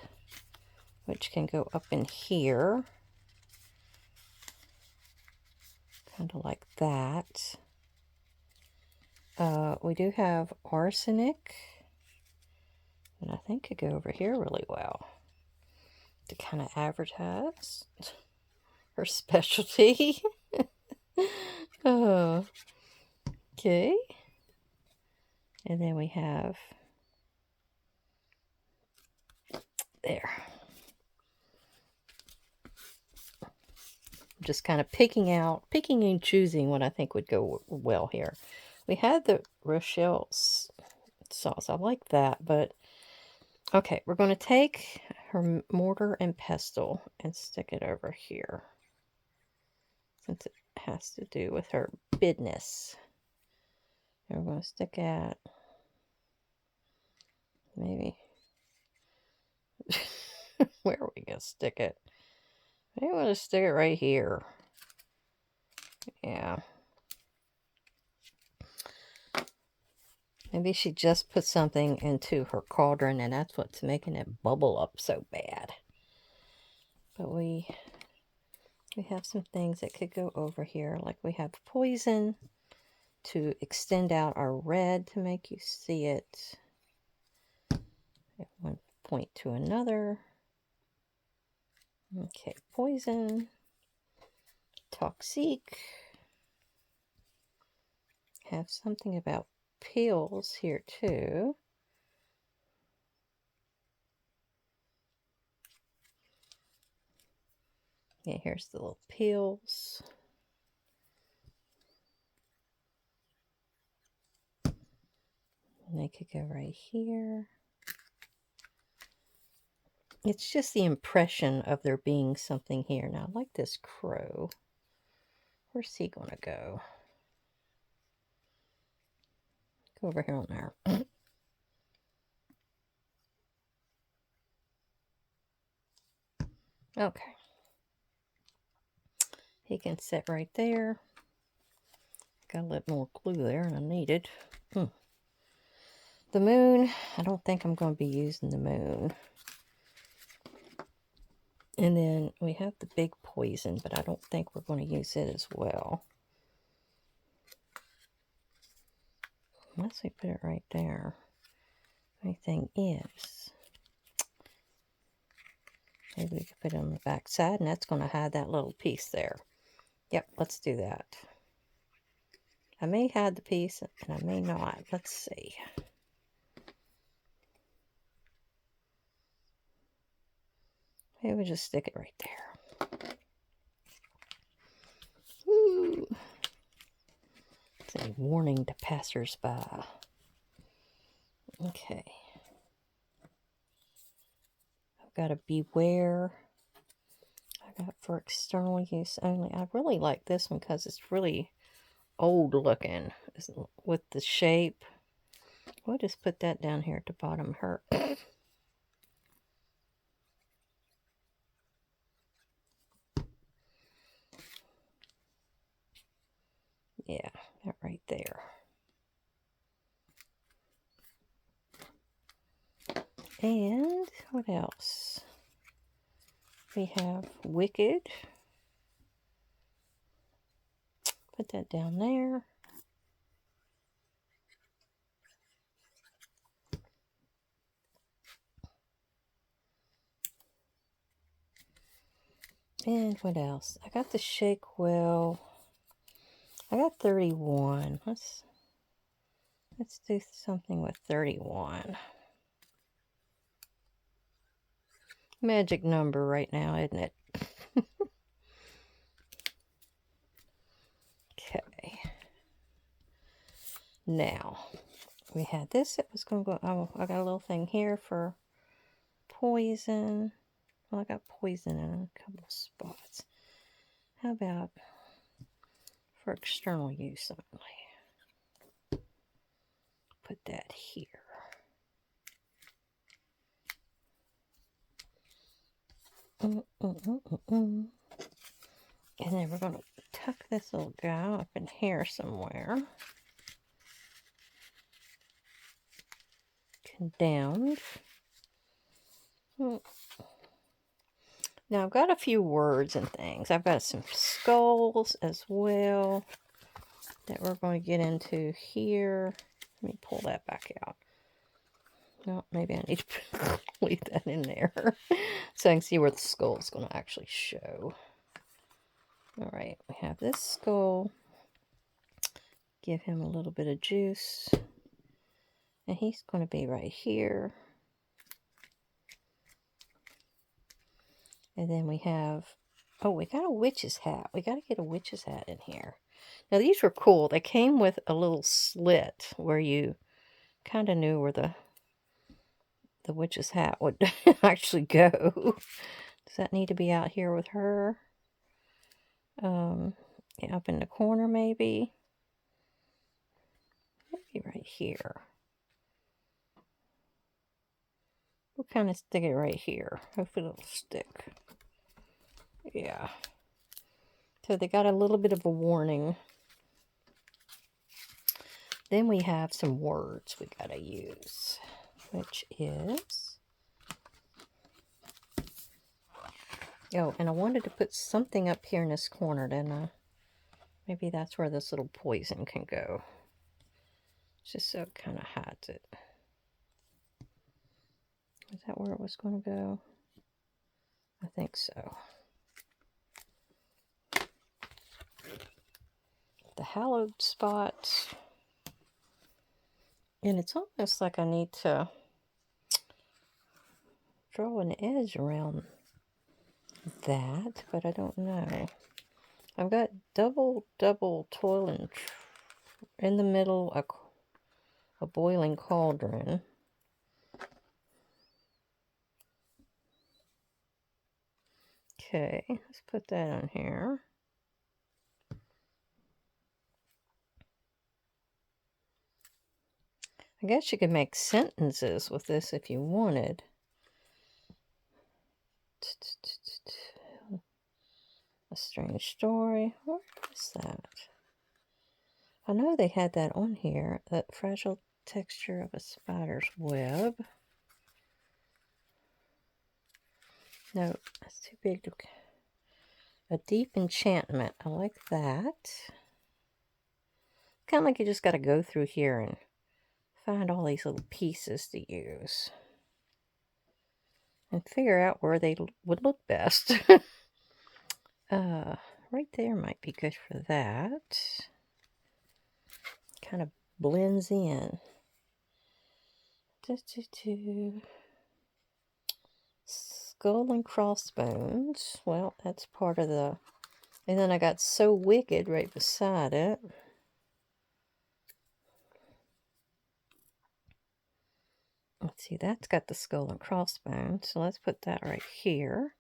which can go up in here, kind of like that. We do have arsenic, and I think could go over here really well to kind of advertise her specialty. Oh, okay. And then we have there. Just kind of picking and choosing what I think would go well here. We had the Rochelle sauce. I like that, but okay, we're going to take her mortar and pestle and stick it over here, since it has to do with her business. And we're going to stick at maybe where are we going to stick it? Maybe we'll just stick it right here. Yeah. Maybe she just put something into her cauldron, and that's what's making it bubble up so bad. But we have some things that could go over here. Like we have poison to extend out our red to make you see it at one point to another. Okay, poison. Toxic. Have something about pills here too. Yeah, here's the little pills. And they could go right here. It's just the impression of there being something here. Now, I like this crow. Where's he going to go? Go over here on there. Okay. He can sit right there. Got a little more glue there than I needed. The moon, I don't think I'm going to be using the moon. And then we have the big poison, but I don't think we're going to use it as well. Unless we put it right there. The only thing is, maybe we could put it on the back side, and that's going to hide that little piece there. Yep, let's do that. I may hide the piece, and I may not. Let's see. Maybe we'll just stick it right there. Ooh. It's a warning to passers-by. Okay. I've got a beware. I got for external use only. I really like this one because it's really old looking with the shape. We'll just put that down here at the bottom of her. Yeah, that right there. And what else? We have Wicked. Put that down there. And what else? I got the Shake Well. I got 31. Let's do something with 31. magic number right now, isn't it? Okay. Now, we had this. It was going to go... Oh, I got a little thing here for poison. Well, I got poison in a couple of spots. How about for external use only? Put that here. And then we're going to tuck this little guy up in here somewhere. Condemned. Now I've got a few words and things. I've got some skulls as well that we're going to get into here. Let me pull that back out. No, maybe I need to leave that in there so I can see where the skull is going to actually show. All right, we have this skull. Give him a little bit of juice. And he's going to be right here. And then we have, oh, we got a witch's hat. We got to get a witch's hat in here. Now, these were cool. They came with a little slit where you kind of knew where the witch's hat would actually go. Does that need to be out here with her? Yeah, up in the corner, maybe. Maybe right here. We'll kind of stick it right here. Hopefully it'll stick. Yeah. So they got a little bit of a warning. Then we have some words we gotta use, which is... Oh, and I wanted to put something up here in this corner, didn't I? Maybe that's where this little poison can go. Just so it kind of hides it. Is that where it was going to go? I think so. The hallowed spot. And it's almost like I need to draw an edge around that, but I don't know. I've got double toil and in the middle a boiling cauldron. Okay, let's put that on here. I guess you could make sentences with this if you wanted. A strange story. Where is that? I know they had that on here. That fragile texture of a spider's web. No, that's too big to... A deep enchantment. I like that. Kind of like you just got to go through here and find all these little pieces to use. And figure out where they would look best. Right there might be good for that. Kind of blends in. Skull and crossbones. Well, that's part of the... And then I got So Wicked right beside it. Let's see, that's got the skull and crossbones. So let's put that right here.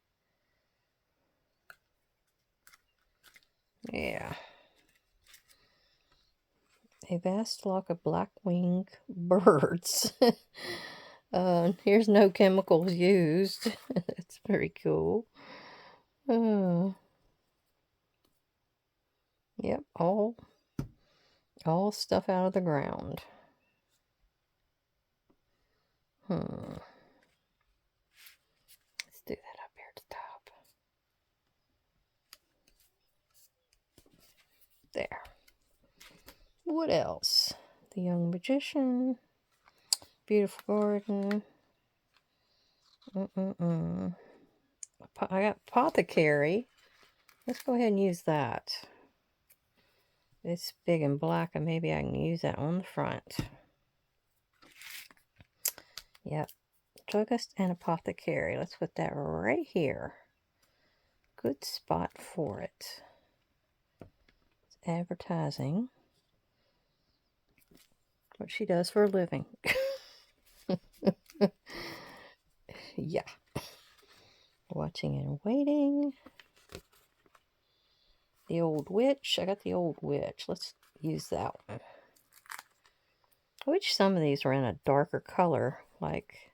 Yeah. A vast flock of black-winged birds. Here's no chemicals used. That's very cool. Yep, all stuff out of the ground. Let's do that up here at the top. There. What else? The Young Magician. Beautiful Garden. I got Apothecary. Let's go ahead and use that. It's big and black, and maybe I can use that on the front. Yep. Focused and Apothecary. Let's put that right here. Good spot for it. It's advertising what she does for a living. Yeah. Watching and Waiting. The Old Witch. I got the Old Witch. Let's use that one. I wish some of these were in a darker color. Like,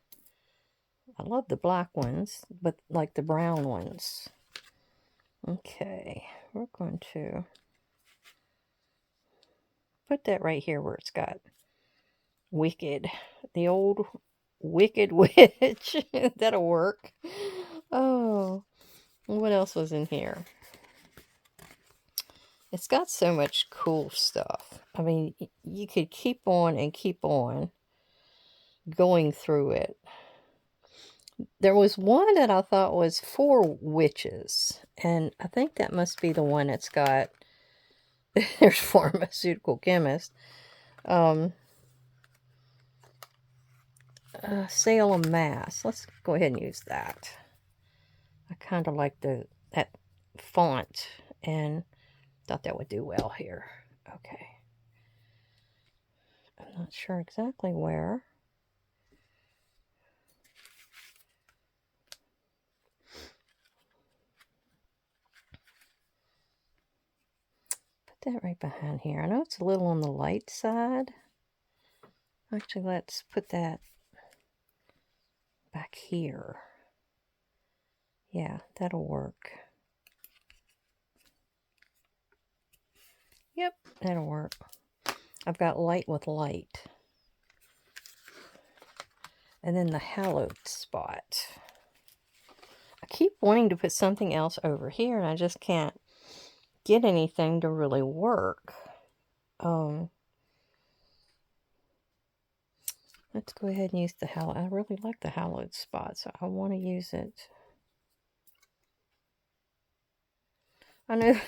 I love the black ones, but like the brown ones. Okay, we're going to put that right here where it's got Wicked. The Old Wicked Witch. That'll work. Oh, what else was in here? It's got so much cool stuff. I mean, you could keep on and keep on going through it. There was one that I thought was for witches, and I think that must be the one that's got, there's pharmaceutical chemist, Salem, Mass. Let's go ahead and use that. I kind of like that font, and thought that would do well here. Okay. I'm not sure exactly where. Put that right behind here. I know it's a little on the light side. Actually, let's put that back here. Yeah, that'll work. Yep, that'll work. I've got light with light. And then the hallowed spot. I keep wanting to put something else over here, and I just can't get anything to really work. Let's go ahead and use the hallowed. I really like the hallowed spot, so I want to use it. I know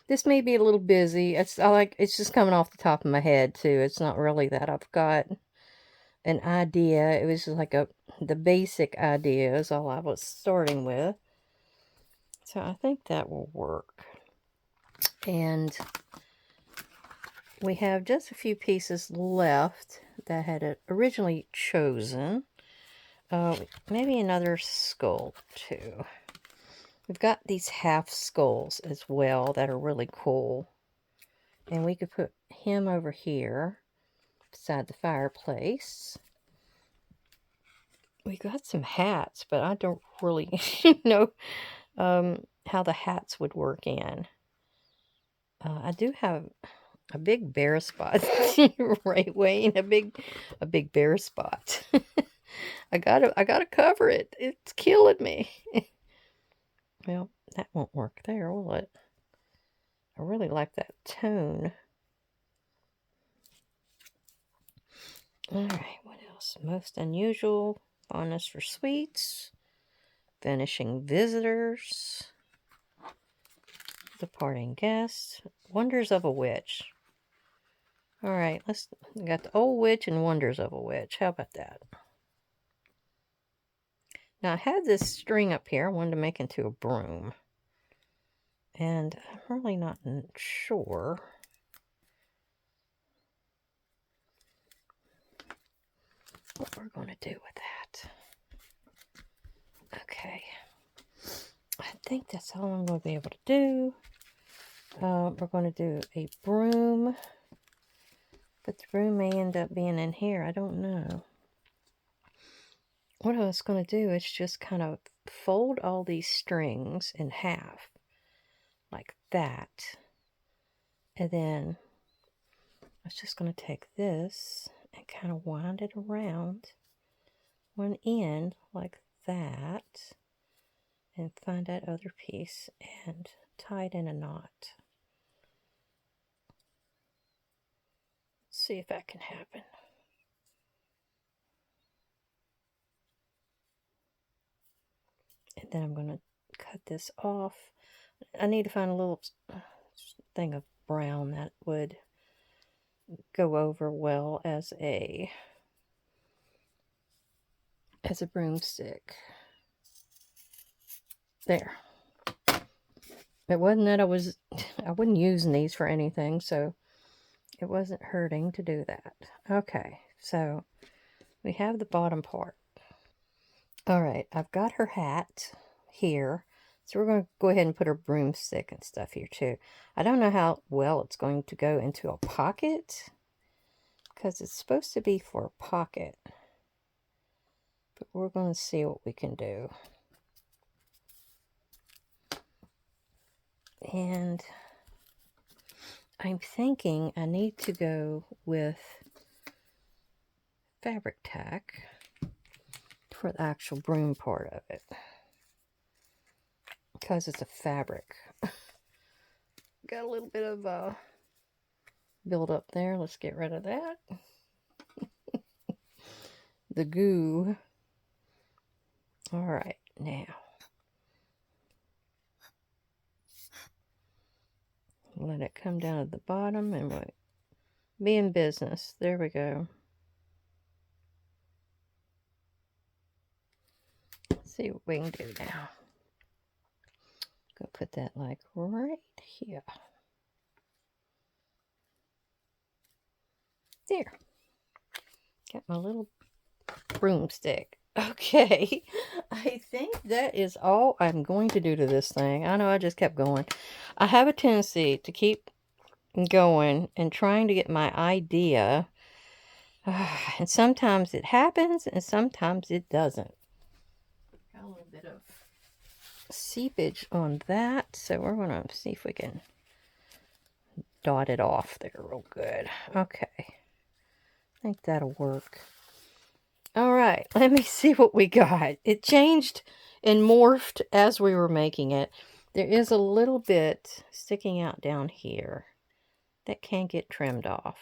this may be a little busy. It's just coming off the top of my head too. It's not really that I've got an idea. It was just like the basic idea is all I was starting with. So I think that will work. And we have just a few pieces left that I had originally chosen. Maybe another skull too. We've got these half skulls as well that are really cool. And we could put him over here beside the fireplace. We got some hats, but I don't really know how the hats would work in. I do have a big bare spot right way, and a big bare spot. I gotta cover it. It's killing me. Well, that won't work there, will it? I really like that tone. Alright, what else? Most unusual, fondness for sweets, vanishing visitors, departing guests, wonders of a witch. Alright, we got the old witch and wonders of a witch. How about that? Now, I had this string up here I wanted to make into a broom. And I'm really not sure what we're going to do with that. Okay. I think that's all I'm going to be able to do. We're going to do a broom. But the broom may end up being in here. I don't know. What I was going to do is just kind of fold all these strings in half. Like that. And then I was just going to take this and kind of wind it around one end like that. And find that other piece and tie it in a knot. See if that can happen. And then I'm going to cut this off. I need to find a little thing of brown that would go over well as a as a broomstick. There. It wasn't that I wasn't using these for anything, so it wasn't hurting to do that. Okay, so we have the bottom part. All right, I've got her hat here. So we're going to go ahead and put her broomstick and stuff here too. I don't know how well it's going to go into a pocket, because it's supposed to be for a pocket. But we're going to see what we can do. And I'm thinking I need to go with fabric tack for the actual broom part of it, because it's a fabric. Got a little bit of build up there. Let's get rid of that. The goo. All right, now let it come down at the bottom and we'll be in business. There we go. Let's see what we can do now. Go put that like right here. There. Got my little broomstick. Okay. I think that is all I'm going to do to this thing. I know I just kept going. I have a tendency to keep going and trying to get my idea. And sometimes it happens and sometimes it doesn't. Got a little bit of seepage on that, so we're going to see if we can dot it off there real good. Okay. I think that'll work. All right, let me see what we got. It changed and morphed as we were making it. There is a little bit sticking out down here that can get trimmed off.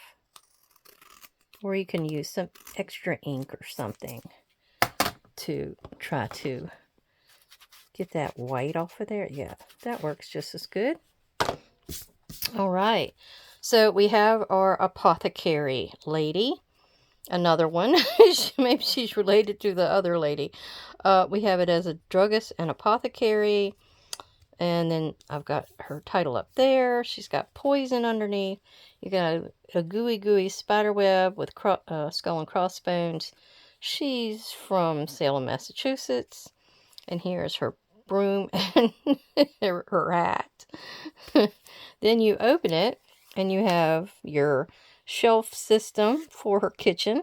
Or you can use some extra ink or something to try to get that white off of there. Yeah, that works just as good. All right, so we have our Apothecary lady. Another one. Maybe she's related to the other lady. We have it as a druggist and apothecary. And then I've got her title up there. She's got poison underneath. You got a gooey spider web with skull and crossbones. She's from Salem, Massachusetts. And here's her broom and her hat. Then you open it and you have your shelf system for her kitchen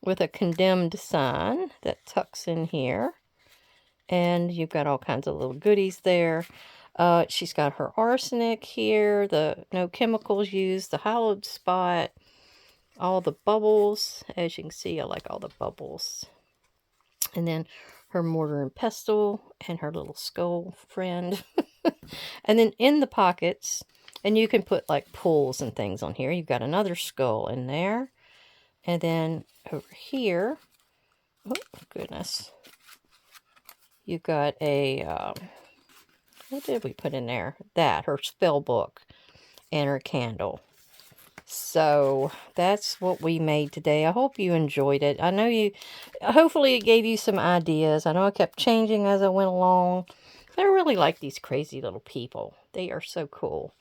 with a condemned sign that tucks in here. And you've got all kinds of little goodies there. She's got her arsenic here, the no chemicals used, the hollowed spot, all the bubbles. As you can see, I like all the bubbles. And then her mortar and pestle and her little skull friend. And then in the pockets, and you can put like pulls and things on here. You've got another skull in there. And then over here, oh goodness, you've got a, what did we put in there? That, her spell book and her candle. So that's what we made today. I hope you enjoyed it. I know hopefully it gave you some ideas. I know I kept changing as I went along. I really like these crazy little people. They are so cool.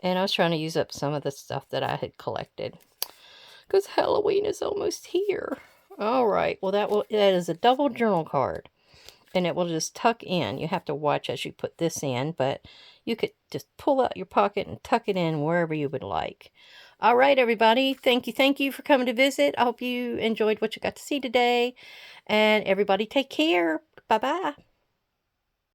And I was trying to use up some of the stuff that I had collected, because Halloween is almost here. All right. Well, that is a double journal card. And it will just tuck in. You have to watch as you put this in. But you could just pull out your pocket and tuck it in wherever you would like. All right, everybody. Thank you for coming to visit. I hope you enjoyed what you got to see today. And everybody take care. Bye-bye.